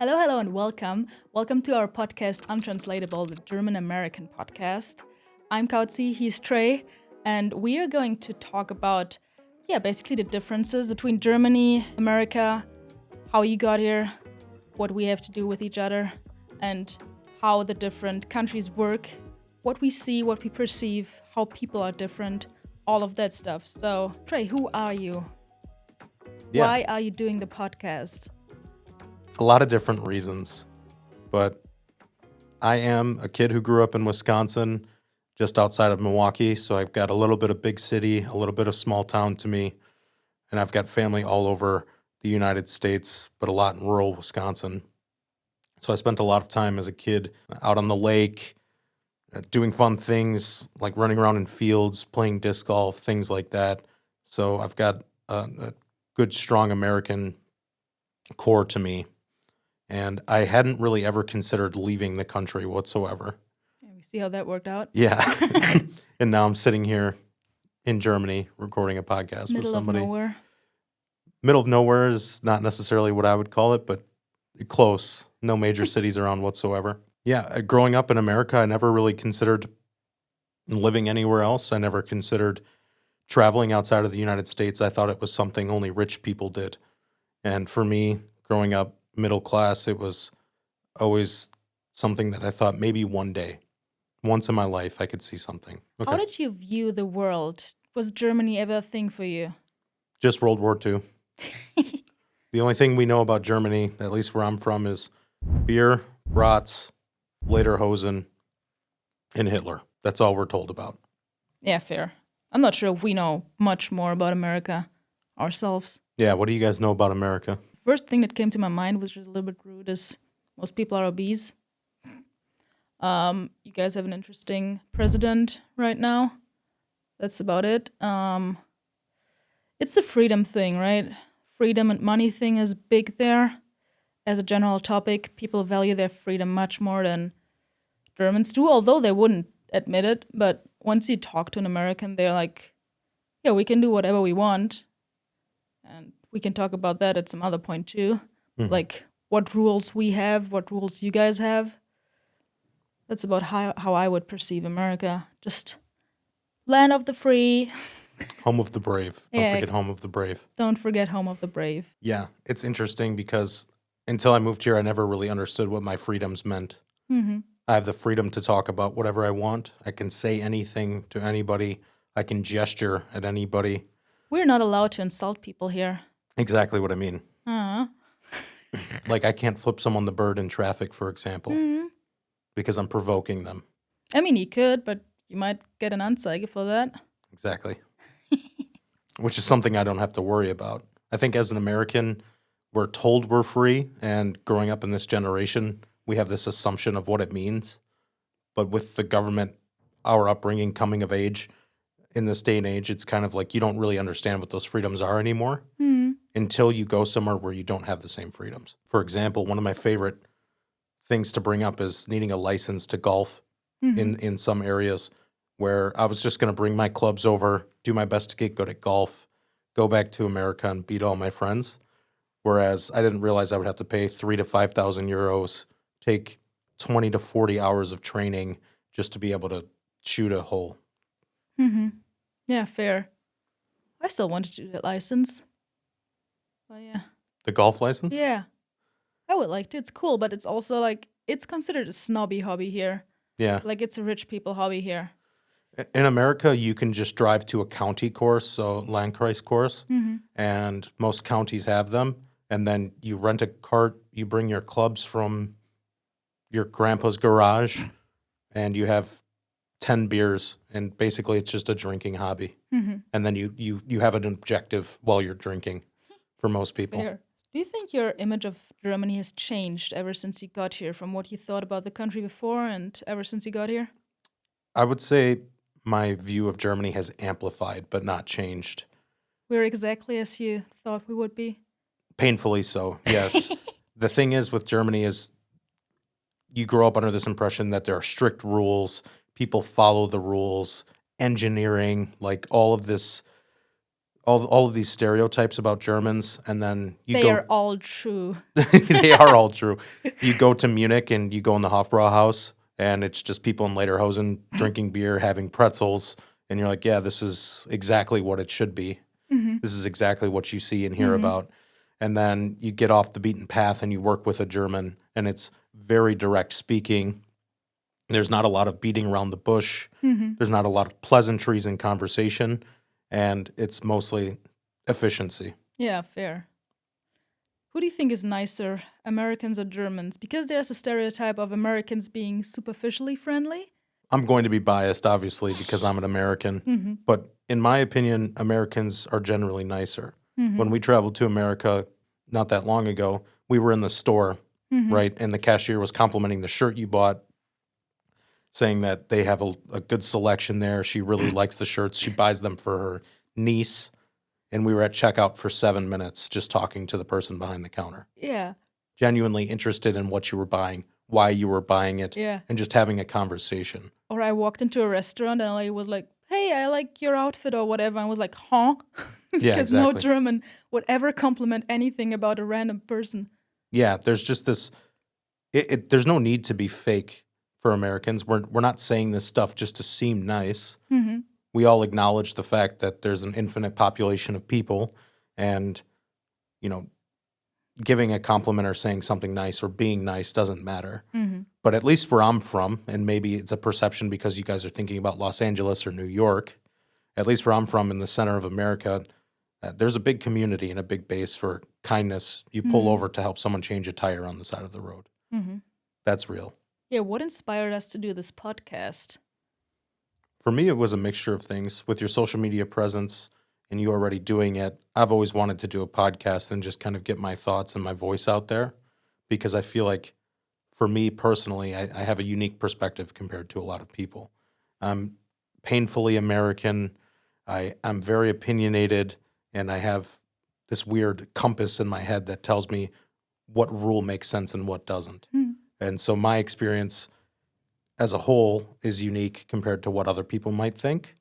Hello, hello, and welcome. Welcome to our podcast, Untranslatable, the German American podcast. I'm Kauzi, he's Trey, and we are going to talk about, basically the differences between Germany, America, how you got here, what we have to do with each other, and how the different countries work, what we see, what we perceive, how people are different, all of that stuff. So, Trey, who are you? Yeah. Why are you doing the podcast? A lot of different reasons, but I am a kid who grew up in Wisconsin, just outside of Milwaukee, so I've got a little bit of big city, a little bit of small town to me, and I've got family all over the United States, but a lot in rural Wisconsin. So I spent a lot of time as a kid out on the lake, doing fun things like running around in fields, playing disc golf, things like that. So I've got a good, strong American core to me. And I hadn't really ever considered leaving the country whatsoever. Yeah, we see how that worked out. Yeah. And now I'm sitting here in Germany recording a podcast with Middle of somebody. nowhere. Middle of nowhere is not necessarily what I would call it, but close. No major cities around whatsoever. Yeah, growing up in America, I never really considered living anywhere else. I never considered traveling outside of the United States. I thought it was something only rich people did. And for me, growing up middle class, it was always something that I thought maybe one day, once in my life, I could see something. How did you view the world? Was Germany ever a thing for you? Just World War II. The only thing we know about Germany, at least where I'm from, is beer, brats, Lederhosen, and Hitler. That's all we're told about. Yeah, fair. I'm not sure if we know much more about America ourselves. Yeah, what do you guys know about America? First thing that came to my mind, which is a little bit rude, is most people are obese. You guys have an interesting president right now. That's about it. It's the freedom thing, right? Freedom and money thing is big there. As a general topic, people value their freedom much more than Germans do, although they wouldn't admit it. But once you talk to an American, they're like, yeah, we can do whatever we want. And we can talk about that at some other point too. Mhm. Like what rules we have, what rules you guys have. That's about how I would perceive America. Just land of the free. Home of the brave. Don't Yeah. forget home of the brave. Don't forget home of the brave. Yeah, it's interesting because until I moved here, I never really understood what my freedoms meant. Mm-hmm. I have the freedom to talk about whatever I want. I can say anything to anybody. I can gesture at anybody. We're not allowed to insult people here. Exactly what I mean. Uh-huh. Like I can't flip someone the bird in traffic, for example, Mm-hmm. because I'm provoking them. I mean, you could, but you might get an Anzeige for that. Exactly. Which is something I don't have to worry about. I think as an American, we're told we're free, and growing up in this generation, we have this assumption of what it means. But with the government, our upbringing, coming of age, in this day and age, it's kind of like you don't really understand what those freedoms are anymore Mm-hmm. until you go somewhere where you don't have the same freedoms. For example, one of my favorite things to bring up is needing a license to golf in some areas where I was just going to bring my clubs over, do my best to get good at golf, go back to America and beat all my friends. Whereas I didn't realize I would have to pay 3,000 to 5,000 euros, take 20 to 40 hours of training just to be able to shoot a hole. Mm-hmm. Yeah, fair. I still wanted to do that license. But yeah. The golf license? Yeah. I would like to. It's cool, but it's also like, it's considered a snobby hobby here. Yeah. Like, it's a rich people hobby here. In America, you can just drive to a county course, so Landkreis course, and most counties have them. And then you rent a cart, you bring your clubs from your grandpa's garage, and you have 10 beers, and basically it's just a drinking hobby. Mm-hmm. And then you have an objective while you're drinking for most people. Fair. Do you think your image of Germany has changed ever since you got here, from what you thought about the country before and ever since you got here? I would say my view of Germany has amplified, but not changed. We're exactly as you thought we would be. Painfully so, yes. The thing is with Germany is you grow up under this impression that there are strict rules, people follow the rules, engineering, like all of this all of these stereotypes about Germans, and then you They go. are all true. They are all true. You go to Munich and you go in the Hofbrauhaus, and it's just people in lederhosen drinking beer, having pretzels, and you're like, yeah, this is exactly what it should be. Hmm. This is exactly what you see and hear Hmm. about. And then you get off the beaten path and you work with a German, and it's very direct speaking. There's not a lot of beating around the bush. Hmm. There's not a lot of pleasantries in conversation, and it's mostly efficiency. Yeah, fair. Who do you think is nicer, Americans or Germans? Because there's a stereotype of Americans being superficially friendly. I'm going to be biased, obviously, because I'm an American. Hmm. But in my opinion, Americans are generally nicer. Hmm. When we traveled to America not that long ago, we were in the store, Hmm. right? And the cashier was complimenting the shirt you bought, saying that they have a good selection there. She really likes the shirts. She buys them for her niece. And we were at checkout for 7 minutes just talking to the person behind the counter, Yeah, genuinely interested in what you were buying, why you were buying it, yeah. and just having a conversation. Or I walked into a restaurant and I was like, hey, I like your outfit or whatever. I was like, huh? Yeah, Because no exactly. German would ever compliment anything about a random person. Yeah, there's just this. There's no need to be fake for Americans. We're not saying this stuff just to seem nice. Hmm. We all acknowledge the fact that there's an infinite population of people, and you know, giving a compliment or saying something nice or being nice doesn't matter. Hmm. But at least where I'm from, and maybe it's a perception because you guys are thinking about Los Angeles or New York. At least where I'm from, in the center of America, there's a big community and a big base for kindness. You pull Hmm. over to help someone change a tire on the side of the road. Hmm. That's real. Yeah, what inspired us to do this podcast? For me, it was a mixture of things. With your social media presence and you already doing it, I've always wanted to do a podcast and just kind of get my thoughts and my voice out there because I feel like for me personally, I have a unique perspective compared to a lot of people. I'm painfully American. I'm very opinionated, and I have this weird compass in my head that tells me what rule makes sense and what doesn't. Hmm. And so my experience as a whole is unique compared to what other people might think.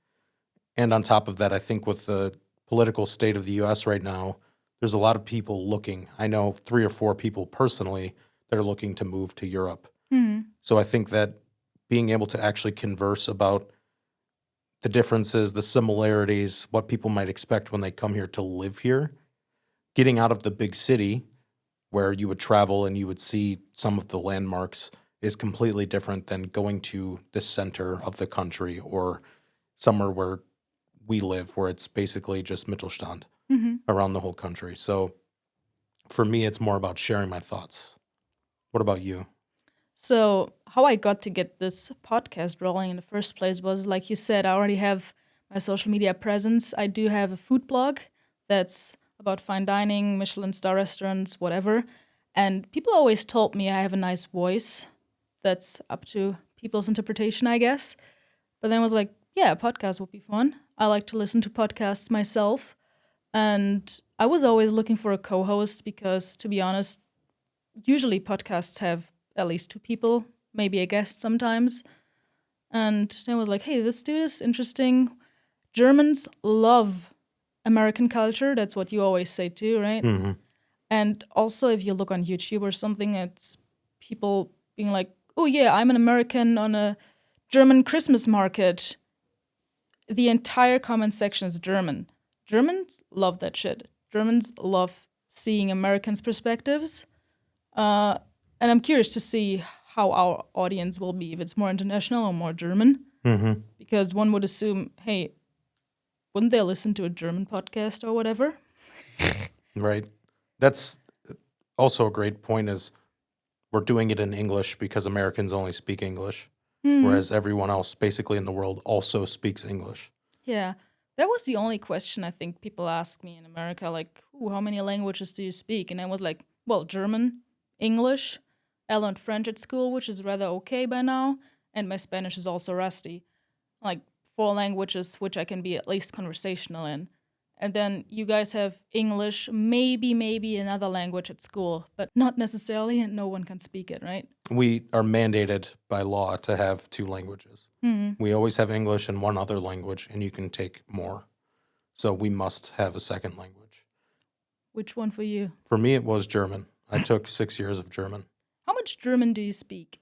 And on top of that, I think with the political state of the US right now, there's a lot of people looking. I know 3 or 4 people personally that are looking to move to Europe. Hmm. So I think that being able to actually converse about the differences, the similarities, what people might expect when they come here to live here, getting out of the big city where you would travel and you would see some of the landmarks is completely different than going to the center of the country or somewhere where we live, where it's basically just Mittelstand Hmm. around the whole country. So for me, it's more about sharing my thoughts. What about you? So, how I got to get this podcast rolling in the first place was, like you said, I already have my social media presence. I do have a food blog that's about fine dining, Michelin star restaurants, whatever. And people always told me I have a nice voice. That's up to people's interpretation, I guess. But then I was like, yeah, a podcast would be fun. I like to listen to podcasts myself. And I was always looking for a co host because, to be honest, usually podcasts have at least 2 people, maybe a guest sometimes. And then I was like, hey, this dude is interesting. Germans love American culture. That's what you always say too, right? Hmm. And also, if you look on YouTube or something, it's people being like, oh, yeah, I'm an American on a German Christmas market. The entire comment section is German. Germans love that shit. Germans love seeing Americans' perspectives. And I'm curious to see how our audience will be, if it's more international or more German. Hmm. Because one would assume, hey, wouldn't they listen to a German podcast or whatever? Right. That's also a great point is we're doing it in English because Americans only speak English, whereas everyone else basically in the world also speaks English. Yeah. That was the only question I think people ask me in America, like, ooh, how many languages do you speak? And I was like, well, German, English. I learned French at school, which is rather okay by now. And my Spanish is also rusty. Like 4 languages which I can be at least conversational in. And then you guys have English, maybe another language at school, but not necessarily, and no one can speak it, right? We are mandated by law to have 2 languages. We always have English and one other language, and you can take more. So we must have a second language. Which one for you? For me, it was German. I took 6 years of German. How much German do you speak?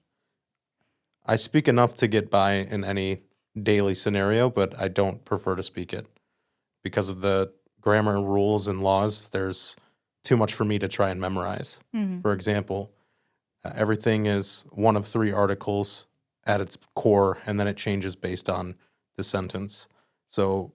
I speak enough to get by in any daily scenario, but I don't prefer to speak it. Because of the grammar rules and laws, there's too much for me to try and memorize. Mhm. For example, everything is one of 3 articles at its core, and then it changes based on the sentence. So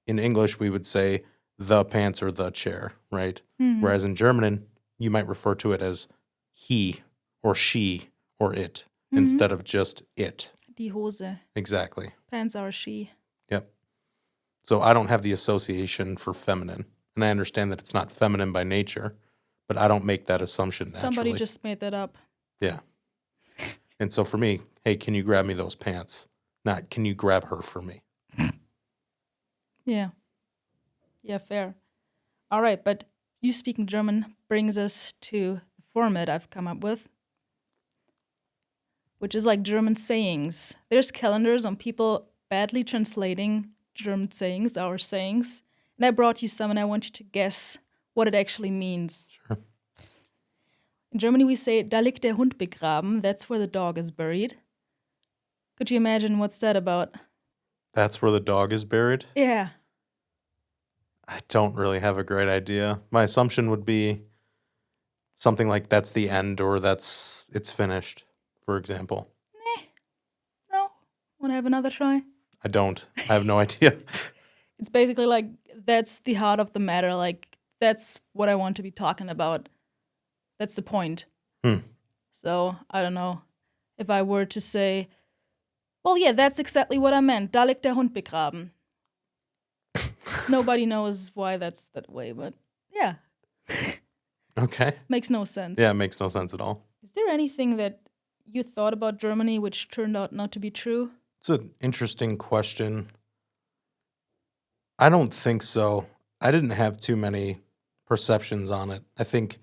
in English, we would say the pants or the chair, right? Mhm. Whereas in German, you might refer to it as he or she or it Mhm. instead of just it. Die Hose. Exactly. Pants are she. Yep. So I don't have the association for feminine. And I understand that it's not feminine by nature, but I don't make that assumption naturally. Somebody just made that up. Yeah. And so for me, hey, can you grab me those pants? Not, can you grab her for me? Yeah. Yeah, fair. All right, but you speaking German brings us to the format I've come up with, which is like German sayings. There's calendars on people badly translating German sayings, our sayings. And I brought you some and I want you to guess what it actually means. Sure. In Germany, we say, da liegt der Hund begraben. That's where the dog is buried. Could you imagine what's that about? That's where the dog is buried? Yeah. I don't really have a great idea. My assumption would be something like that's the end or it's finished, for example. No? Want to have another try? I don't. I have no idea. It's basically like that's the heart of the matter. Like that's what I want to be talking about. That's the point. So I don't know if I were to say, well, yeah, that's exactly what I meant. Da liegt der Hund begraben. Nobody knows why that's that way, but yeah, Okay. makes no sense. Yeah, it makes no sense at all. Is there anything that you thought about Germany which turned out not to be true? It's an interesting question. I don't think so. I didn't have too many perceptions on it. I think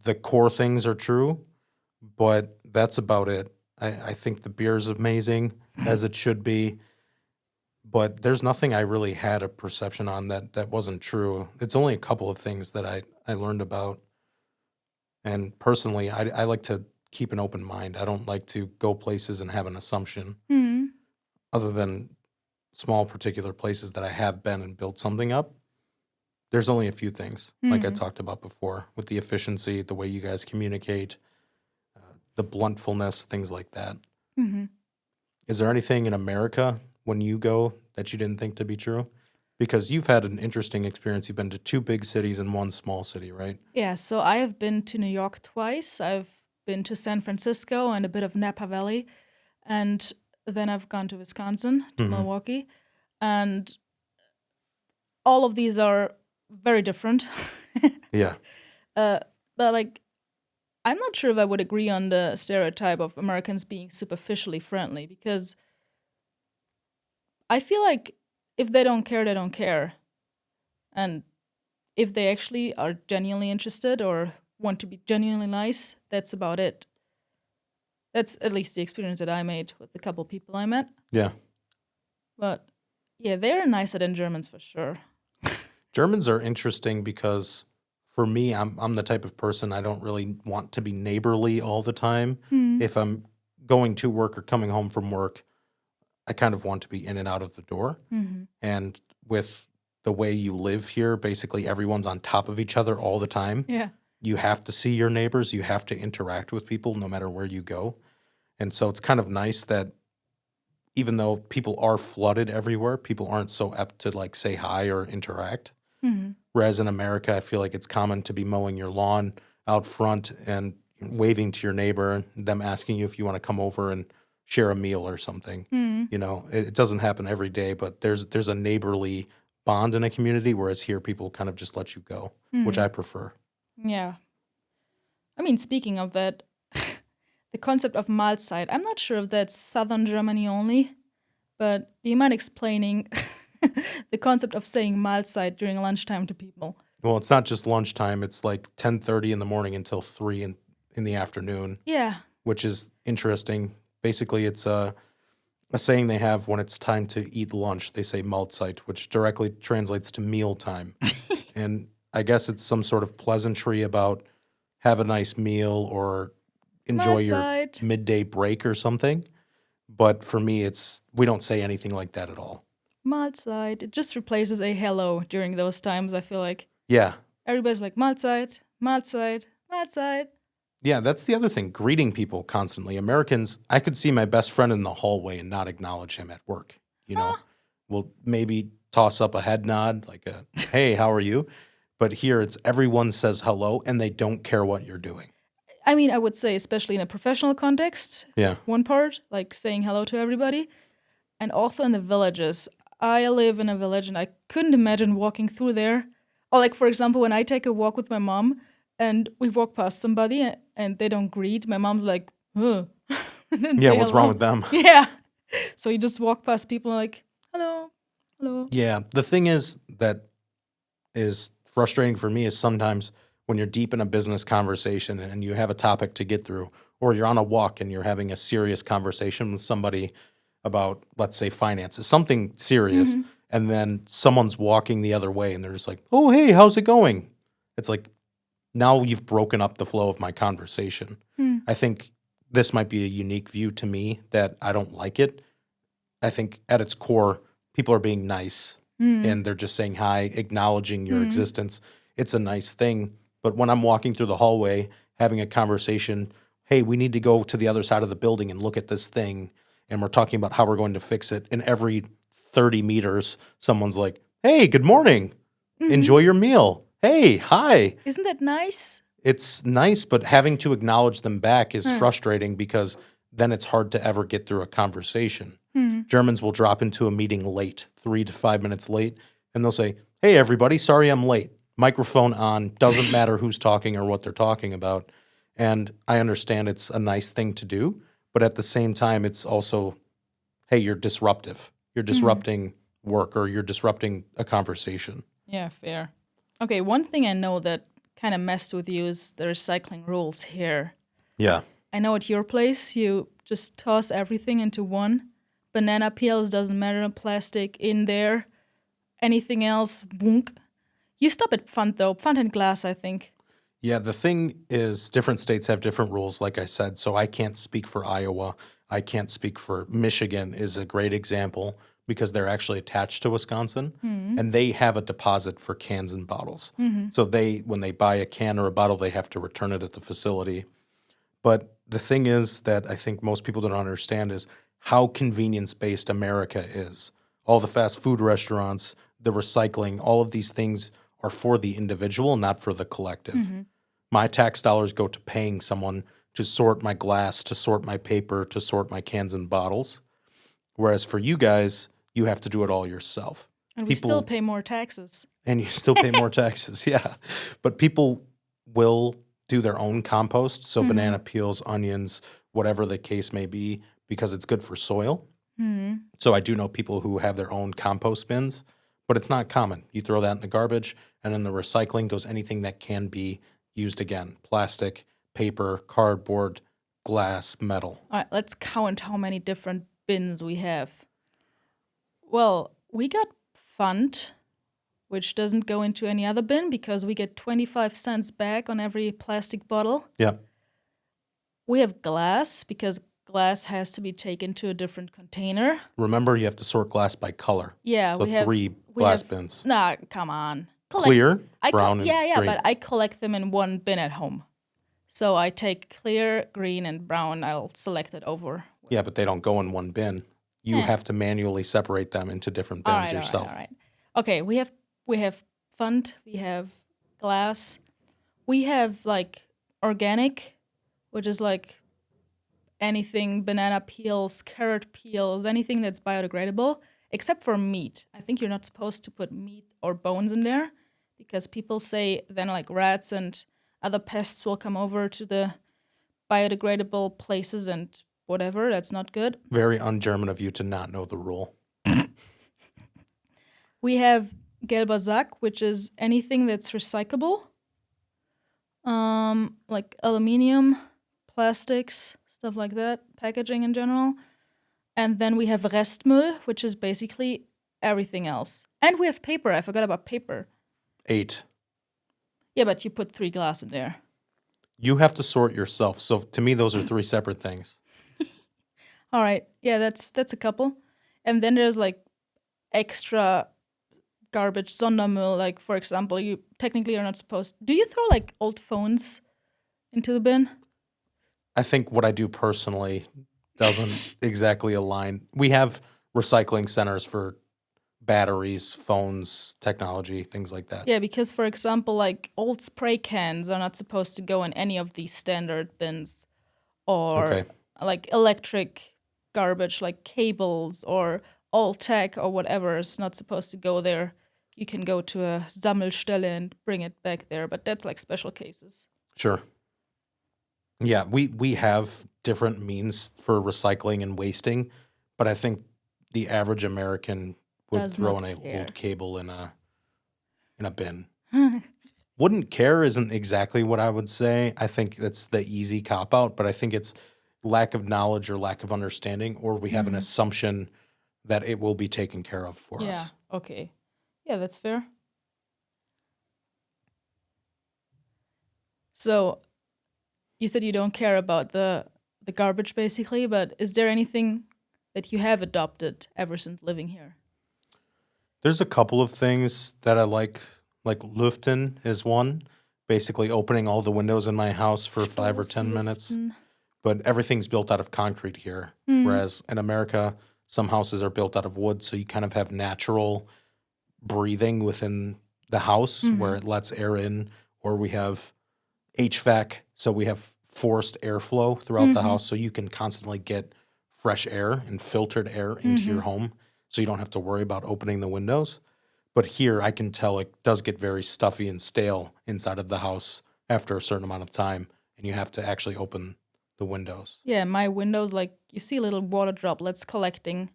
the core things are true, but that's about it. I think the beer's amazing, as it should be, but there's nothing I really had a perception on that wasn't true. It's only a couple of things that I learned about. And personally, I like to keep an open mind. I don't like to go places and have an assumption, Hmm. other than small particular places that I have been and built something up. There's only a few things, like I talked about before, with the efficiency, the way you guys communicate, the bluntfulness, things like that. Mm-hmm. Is there anything in America when you go that you didn't think to be true? Because you've had an interesting experience. You've been to 2 big cities and 1 small city, right? Yeah, so I have been to New York twice. I've been to San Francisco and a bit of Napa Valley. And then I've gone to Wisconsin, to Milwaukee. And all of these are very different. Yeah. But like, I'm not sure if I would agree on the stereotype of Americans being superficially friendly because I feel like if they don't care, they don't care. And if they actually are genuinely interested or want to be genuinely nice, that's about it. That's at least the experience that I made with the couple people I met. Yeah. But yeah, they're nicer than Germans for sure. Germans are interesting because for me, I'm the type of person I don't really want to be neighborly all the time. If I'm going to work or coming home from work, I kind of want to be in and out of the door. And with the way you live here, basically everyone's on top of each other all the time. Yeah. You have to see your neighbors. You have to interact with people no matter where you go. And so it's kind of nice that even though people are flooded everywhere, people aren't so apt to like say hi or interact. Whereas in America, I feel like it's common to be mowing your lawn out front and waving to your neighbor and them asking you if you want to come over and share a meal or something. You know, it doesn't happen every day, but there's a neighborly bond in a community, whereas here people kind of just let you go, which I prefer. Yeah. I mean, speaking of that, the concept of Mahlzeit, I'm not sure if that's southern Germany only, but do you mind explaining the concept of saying Mahlzeit during lunchtime to people? Well, it's not just lunchtime. It's like 10:30 in the morning until 3 in the afternoon, Yeah. which is interesting. Basically, it's a a saying they have when it's time to eat lunch. They say Mahlzeit, which directly translates to mealtime. And I guess it's some sort of pleasantry about have a nice meal or enjoy your Mahlzeit. midday break or something. But for me, we don't say anything like that at all. Mahlzeit. It just replaces a hello during those times, I feel like. Yeah. Everybody's like, Mahlzeit, Mahlzeit, Mahlzeit. Yeah, that's the other thing, greeting people constantly. Americans, I could see my best friend in the hallway and not acknowledge him at work. We'll maybe toss up a head nod, like a, hey, how are you? But here it's everyone says hello and they don't care what you're doing. I mean, I would say, especially in a professional context, Yeah. one part, like saying hello to everybody. And also in the villages. I live in a village and I couldn't imagine walking through there. Or, like, for example, when I take a walk with my mom and we walk past somebody and they don't greet, my mom's like, huh. And then Yeah, say what's hello. wrong with them? Yeah. So you just walk past people like, hello, hello. Yeah, the thing is that is frustrating for me is sometimes when you're deep in a business conversation and you have a topic to get through, or you're on a walk and you're having a serious conversation with somebody about, let's say, finances, something serious, and then someone's walking the other way and they're just like, oh, hey, how's it going? It's like, now you've broken up the flow of my conversation. I think this might be a unique view to me that I don't like it. I think at its core, people are being nice and they're just saying hi, acknowledging your existence. It's a nice thing. But when I'm walking through the hallway, having a conversation, hey, we need to go to the other side of the building and look at this thing. And we're talking about how we're going to fix it. And every 30 meters, someone's like, hey, good morning. Enjoy your meal. Hey, hi. Isn't that nice? It's nice, but having to acknowledge them back is frustrating because then it's hard to ever get through a conversation. Germans will drop into a meeting late, 3 to 5 minutes late, and they'll say, hey, everybody, sorry I'm late. Microphone on, doesn't matter who's talking or what they're talking about. And I understand it's a nice thing to do, but at the same time, it's also, hey, you're disruptive. You're disrupting work or you're disrupting a conversation. Yeah, fair. Okay, one thing I know that kind of messed with you is the recycling rules here. Yeah. I know at your place, you just toss everything into one. Banana peels, doesn't matter, plastic in there. Anything else, boonk. You stop at Pfand, though. Pfand and glass, I think. Yeah, the thing is, different states have different rules, like I said. So I can't speak for Iowa. I can't speak for Michigan is a great example because they're actually attached to Wisconsin and they have a deposit for cans and bottles. So when they buy a can or a bottle, they have to return it at the facility. But the thing is that I think most people don't understand is how convenience-based America is. All the fast food restaurants, the recycling, all of these things are for the individual, not for the collective. My tax dollars go to paying someone to sort my glass, to sort my paper, to sort my cans and bottles. Whereas for you guys, you have to do it all yourself. And we still pay more taxes. And you still pay more taxes, yeah. But people will do their own compost, so banana peels, onions, whatever the case may be, because it's good for soil. So I do know people who have their own compost bins, but it's not common. You throw that in the garbage, and then the recycling goes anything that can be used again. Plastic, paper, cardboard, glass, metal. All right, let's count how many different bins we have. Well, we got Pfand, which doesn't go into any other bin because we get 25 cents back on every plastic bottle. Yeah. We have glass because glass has to be taken to a different container. Remember, you have to sort glass by color. Yeah, So we have 3 glass bins. Nah, come on. Clear, brown, and yeah, green. but I collect them in one bin at home. So I take clear, green, and brown. I'll select it over. Yeah, but they don't go in one bin. You have to manually separate them into different All bins right, yourself. all right. Okay, we have Pfand, we have glass, we have like organic, which is like anything, banana peels, carrot peels, anything that's biodegradable, except for meat. I think you're not supposed to put meat or bones in there because people say then like rats and other pests will come over to the biodegradable places and whatever. That's not good. Very un-German of you to not know the rule. We have gelber Sack, which is anything that's recyclable, like aluminium, plastics, stuff like that, packaging in general. And then we have Restmüll, which is basically everything else. And we have paper. I forgot about paper. 8. Yeah, but you put 3 glass in there. You have to sort yourself. So to me, those are 3 separate things. All right. Yeah, that's a couple. And then there's like extra garbage, Sondermüll. Like, for example, you technically are not supposed. Do you throw like old phones into the bin? I think what I do personally doesn't exactly align. We have recycling centers for batteries, phones, technology, things like that. Yeah, because for example, like old spray cans are not supposed to go in any of these standard bins, or Okay. like electric garbage, like cables or old tech or whatever is not supposed to go there. You can go to a Sammelstelle and bring it back there, but that's like special cases. Sure. Yeah, we have different means for recycling and wasting, but I think the average American would Does throw not an care. old cable in a bin. Wouldn't care isn't exactly what I would say. I think that's the easy cop out, but I think it's lack of knowledge or lack of understanding, or we have an assumption that it will be taken care of for Yeah. us. Okay. Yeah, that's fair. So you said you don't care about the garbage basically, but is there anything that you have adopted ever since living here? There's a couple of things that I like Luften is one, basically opening all the windows in my house for 5 or 10 minutes. Stoßlüften. But everything's built out of concrete here. Whereas in America, some houses are built out of wood, so you kind of have natural breathing within the house where it lets air in, or we have HVAC, so we have forced airflow throughout the house, so you can constantly get fresh air and filtered air into your home, so you don't have to worry about opening the windows. But here, I can tell it does get very stuffy and stale inside of the house after a certain amount of time, and you have to actually open the windows. Yeah, my windows, like you see little water droplets collecting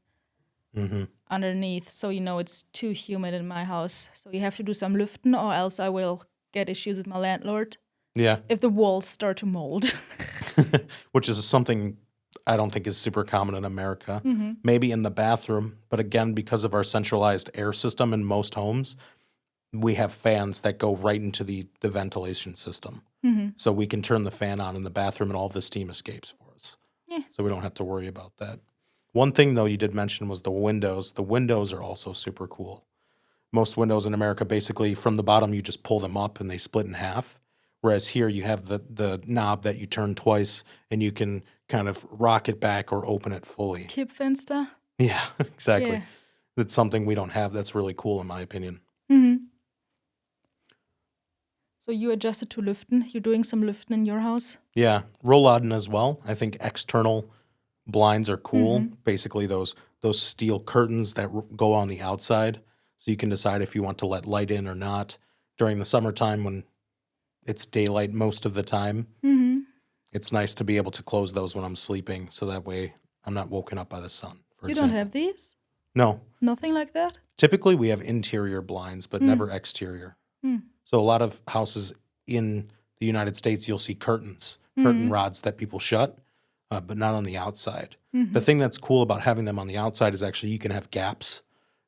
underneath, so you know it's too humid in my house. So you have to do some lüften, or else I will get issues with my landlord Yeah, if the walls start to mold. which is something I don't think is super common in America. Maybe in the bathroom, but again, because of our centralized air system in most homes, we have fans that go right into the ventilation system. So we can turn the fan on in the bathroom and all the steam escapes for us. Yeah. So we don't have to worry about that. One thing, though, you did mention was the windows. The windows are also super cool. Most windows in America, basically, from the bottom, you just pull them up and they split in half. Whereas here, you have the knob that you turn twice and you can kind of rock it back or open it fully. Kippfenster. Yeah, exactly. Yeah. That's something we don't have that's really cool, in my opinion. So you adjusted to lüften. You're doing some lüften in your house. Yeah, Rollladen as well. I think external blinds are cool. Basically, those steel curtains that go on the outside, so you can decide if you want to let light in or not. During the summertime, when it's daylight most of the time, it's nice to be able to close those when I'm sleeping, so that way I'm not woken up by the sun. For You example. don't have these? No. Nothing like that? Typically, we have interior blinds, but never exterior. So a lot of houses in the United States, you'll see curtains, curtain rods that people shut, but not on the outside. The thing that's cool about having them on the outside is actually you can have gaps.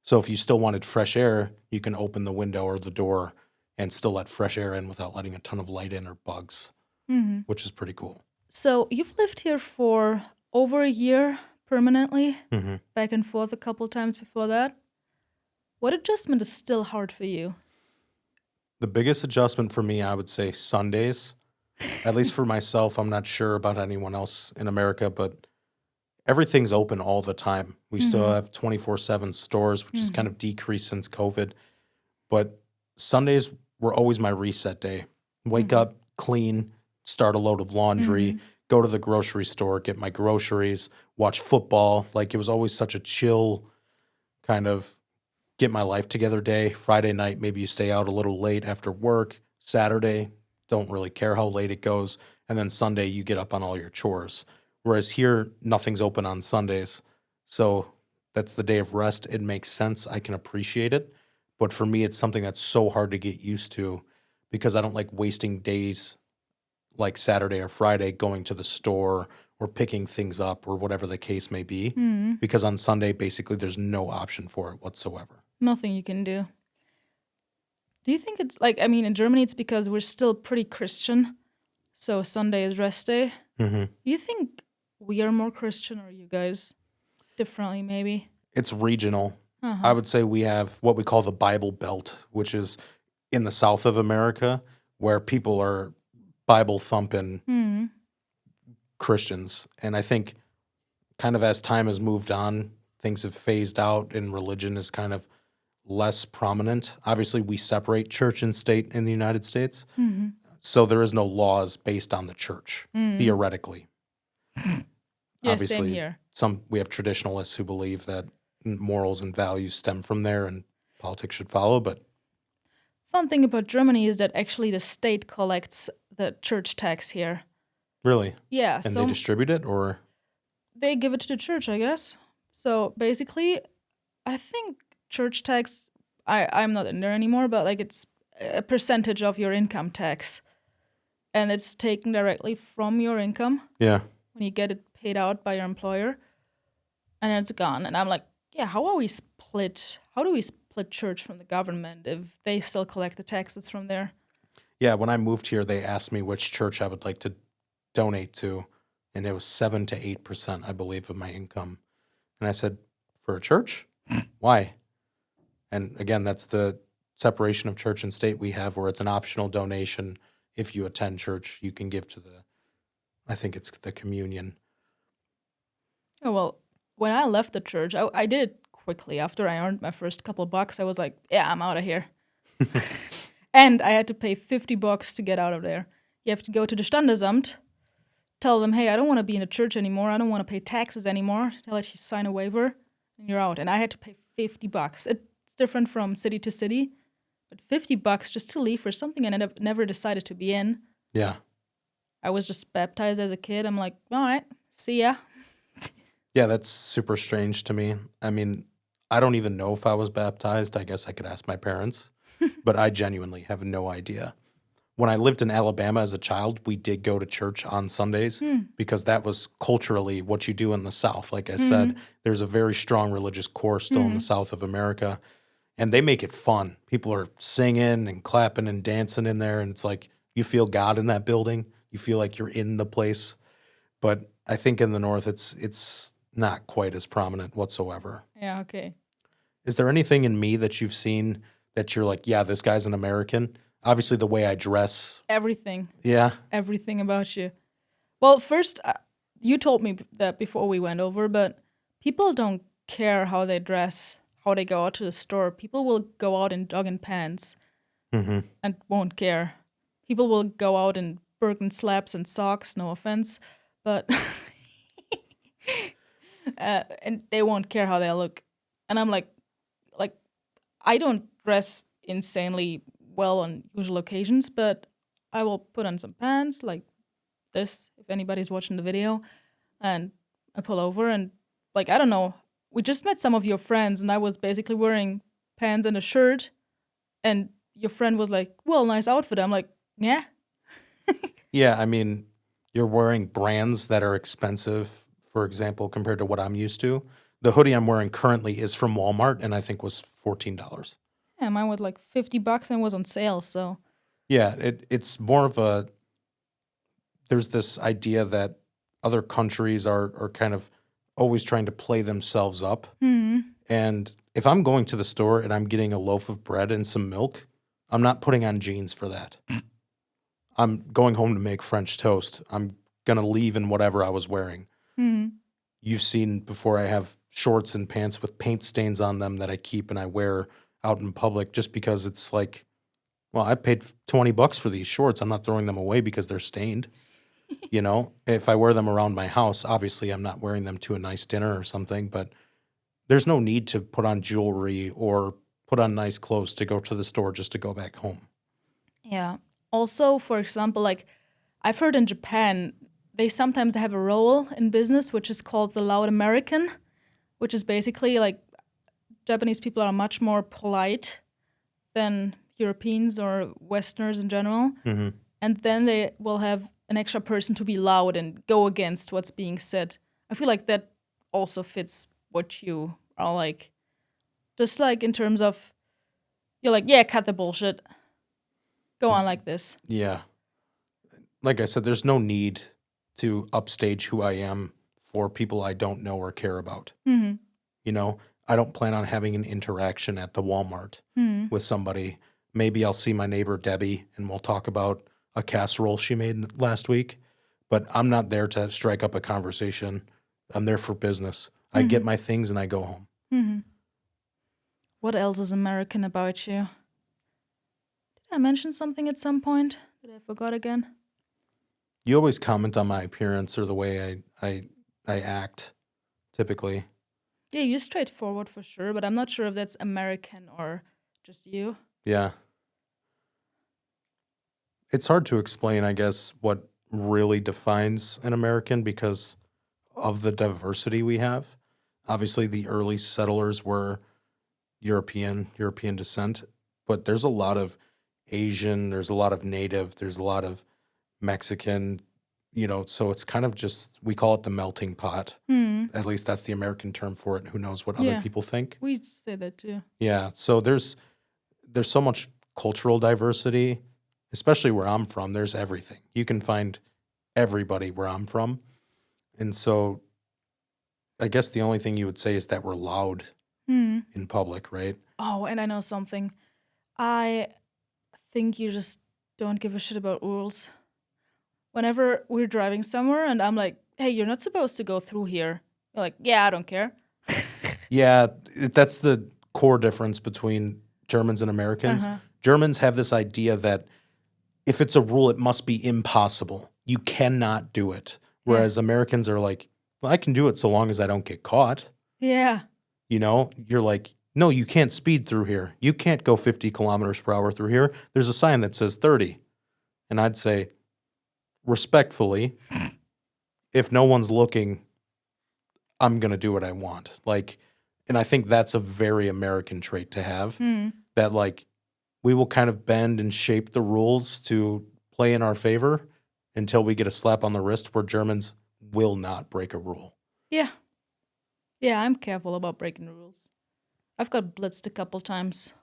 So if you still wanted fresh air, you can open the window or the door and still let fresh air in without letting a ton of light in or bugs, which is pretty cool. So you've lived here for over a year permanently, back and forth a couple times before that. What adjustment is still hard for you? The biggest adjustment for me, I would say Sundays. At least for myself, I'm not sure about anyone else in America, but everything's open all the time. We still have 24/7 stores, which has kind of decreased since COVID. But Sundays were always my reset day. Wake up, clean, start a load of laundry, go to the grocery store, get my groceries, watch football. Like, it was always such a chill kind of get my life together day. Friday night, maybe you stay out a little late after work. Saturday, don't really care how late it goes. And then Sunday, you get up on all your chores. Whereas here, nothing's open on Sundays. So that's the day of rest. It makes sense. I can appreciate it. But for me, it's something that's so hard to get used to because I don't like wasting days like Saturday or Friday going to the store or picking things up or whatever the case may be. Because on Sunday, basically, there's no option for it whatsoever. Nothing you can do. Do you think it's like, I mean, in Germany, it's because we're still pretty Christian. So Sunday is rest day. Mm-hmm. Do you think we are more Christian or you guys differently, maybe? It's regional. Uh-huh. I would say we have what we call the Bible Belt, which is in the south of America, where people are Bible thumping Christians. And I think kind of as time has moved on, things have phased out and religion is kind of less prominent. Obviously, we separate church and state in the United States. So there is no laws based on the church, theoretically. Yeah, Obviously, same here. we have traditionalists who believe that morals and values stem from there and politics should follow, but Fun thing about Germany is that actually the state collects the church tax here. really, Yeah, and so they distribute it, or they give it to the church, I guess. So basically, I think church tax, I'm not in there anymore, but like it's a percentage of your income tax. And it's taken directly from your income yeah, when you get it paid out by your employer. And it's gone. And I'm like, yeah, how do we split church from the government if they still collect the taxes from there? yeah. When I moved here, they asked me which church I would like to donate to, and it was 7 to 8%, I believe, of my income. And I said, for a church? Why? And again, that's the separation of church and state we have, where it's an optional donation. If you attend church, you can give to I think it's the communion. Oh, well, when I left the church, I did it quickly. After I earned my first couple bucks, I was like, yeah, I'm out of here. And I had to pay $50 to get out of there. You have to go to the Standesamt, tell them, hey, I don't want to be in the church anymore. I don't want to pay taxes anymore. They'll let you sign a waiver, and you're out. And I had to pay $50. It's different from city to city, but $50 just to leave for something I never decided to be in. Yeah. I was just baptized as a kid. I'm like, all right, see ya. Yeah, that's super strange to me. I mean, I don't even know if I was baptized. I guess I could ask my parents, but I genuinely have no idea. When I lived in Alabama as a child, we did go to church on Sundays because that was culturally what you do in the South. Like I said, there's a very strong religious core still in the South of America, and they make it fun. People are singing and clapping and dancing in there, and it's like you feel God in that building. You feel like you're in the place. But I think in the North, it's not quite as prominent whatsoever. Yeah, okay. Is there anything in me that you've seen that you're like, yeah, this guy's an American? Obviously, the way I dress. Everything. Yeah. Everything about you. Well, first, you told me that before we went over, but people don't care how they dress, how they go out to the store. People will go out in jogging pants Mm-hmm. and won't care. People will go out in Birken slaps and socks, no offense, but and they won't care how they look. And I'm like, I don't dress insanely well on usual occasions, but I will put on some pants like this if anybody's watching the video, and I pull over and like, I don't know, we just met some of your friends and I was basically wearing pants and a shirt, and your friend was like, well, nice outfit. I'm like, yeah. Yeah, I mean, you're wearing brands that are expensive, for example, compared to what I'm used to. The hoodie I'm wearing currently is from Walmart and I think was $14. Yeah, mine was like $50 and was on sale, so. Yeah, it's more of there's this idea that other countries are kind of always trying to play themselves up. And if I'm going to the store and I'm getting a loaf of bread and some milk, I'm not putting on jeans for that. I'm going home to make French toast. I'm going to leave in whatever I was wearing. You've seen before, I have shorts and pants with paint stains on them that I keep and I wear out in public just because it's like, well, I paid $20 for these shorts. I'm not throwing them away because they're stained. You know, if I wear them around my house, obviously I'm not wearing them to a nice dinner or something, but there's no need to put on jewelry or put on nice clothes to go to the store just to go back home. Yeah. Also, for example, like I've heard in Japan, they sometimes have a role in business which is called the loud American, which is basically like Japanese people are much more polite than Europeans or Westerners in general. And then they will have an extra person to be loud and go against what's being said. I feel like that also fits what you are like. Just like in terms of, you're like, yeah, cut the bullshit. Go on like this. Yeah. Like I said, there's no need to upstage who I am for people I don't know or care about. Mm-hmm. You know, I don't plan on having an interaction at the Walmart with somebody. Maybe I'll see my neighbor Debbie and we'll talk about a casserole she made last week. But I'm not there to strike up a conversation. I'm there for business. I get my things and I go home. Mm-hmm. What else is American about you? Did I mention something at some point that I forgot again? You always comment on my appearance or the way I act, typically. Yeah, you're straightforward for sure, but I'm not sure if that's American or just you. Yeah. It's hard to explain, I guess, what really defines an American because of the diversity we have. Obviously, the early settlers were European descent, but there's a lot of Asian, there's a lot of Native, there's a lot of Mexican, so it's kind of just, we call it the melting pot. At least that's the American term for it. Who knows what other Yeah. people think? We say that too. Yeah, so there's so much cultural diversity, especially where I'm from. There's everything. You can find everybody where I'm from. And so I guess the only thing you would say is that we're loud in public, right? Oh, and I know something. I think you just don't give a shit about rules. Whenever we're driving somewhere and I'm like, hey, you're not supposed to go through here. You're like, yeah, I don't care. Yeah, that's the core difference between Germans and Americans. Germans have this idea that if it's a rule, it must be impossible. You cannot do it. Whereas Americans are like, well, I can do it so long as I don't get caught. Yeah. You're like, no, you can't speed through here. You can't go 50 kilometers per hour through here. There's a sign that says 30. And I'd say, respectfully, if no one's looking, I'm going to do what I want. And I think that's a very American trait to have, that we will kind of bend and shape the rules to play in our favor until we get a slap on the wrist, where Germans will not break a rule. Yeah. Yeah, I'm careful about breaking rules. I've got blitzed a couple times.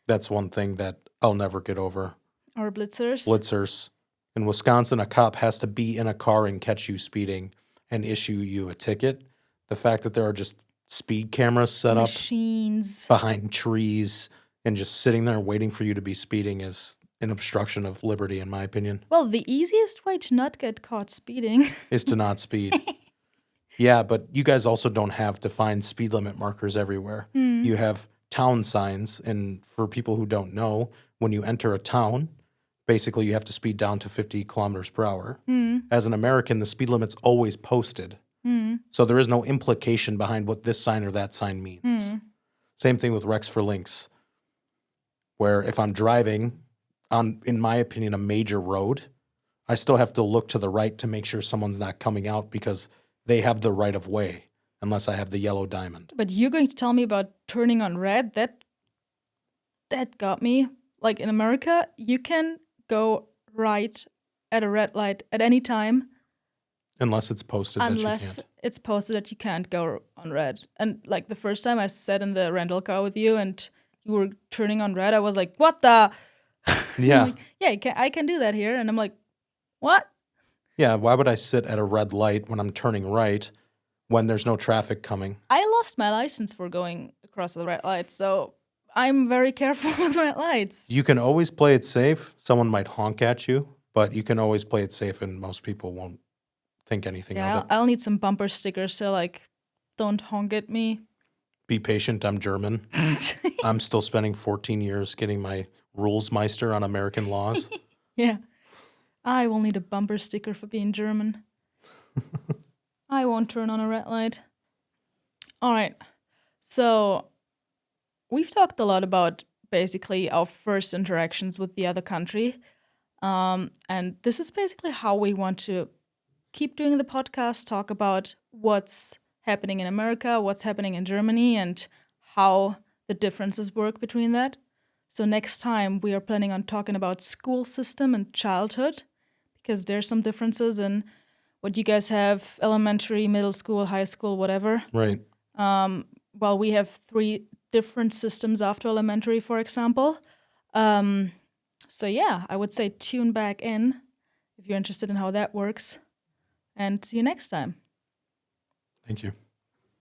That's one thing that I'll never get over. Or blitzers. Blitzers. In Wisconsin, a cop has to be in a car and catch you speeding and issue you a ticket. The fact that there are just speed cameras set Machines. up behind trees and just sitting there waiting for you to be speeding is an obstruction of liberty, in my opinion. Well, the easiest way to not get caught speeding is to not speed. Yeah, but you guys also don't have defined speed limit markers everywhere. You have town signs, and for people who don't know, when you enter a town, basically you have to speed down to 50 kilometers per hour. As an American, the speed limit's always posted. So there is no implication behind what this sign or that sign means. Same thing with Rex for Links, where if I'm driving on, in my opinion, a major road, I still have to look to the right to make sure someone's not coming out because they have the right of way, unless I have the yellow diamond. But you're going to tell me about turning on red? That got me. Like in America, you can go right at a red light at any time. Unless it's posted that you Unless can't. it's posted that you can't go on red. And like the first time I sat in the rental car with you and you were turning on red, I was like, what the? Yeah. Like, yeah, I can do that here. And I'm like, what? Yeah, why would I sit at a red light when I'm turning right when there's no traffic coming? I lost my license for going across the red light, so I'm very careful with red lights. You can always play it safe. Someone might honk at you, but you can always play it safe and most people won't think anything Yeah, of it. I'll need some bumper stickers to like, don't honk at me. Be patient, I'm German. I'm still spending 14 years getting my Rulesmeister on American laws. Yeah. I will need a bumper sticker for being German. I won't turn on a red light. All right. So we've talked a lot about basically our first interactions with the other country. And this is basically how we want to keep doing the podcast, talk about what's happening in America, what's happening in Germany, and how the differences work between that. So next time we are planning on talking about school system and childhood, because there's some differences in what you guys have: elementary, middle school, high school, whatever. Right. While we have 3 different systems after elementary, for example. So yeah, I would say tune back in if you're interested in how that works, and see you next time. Thank you.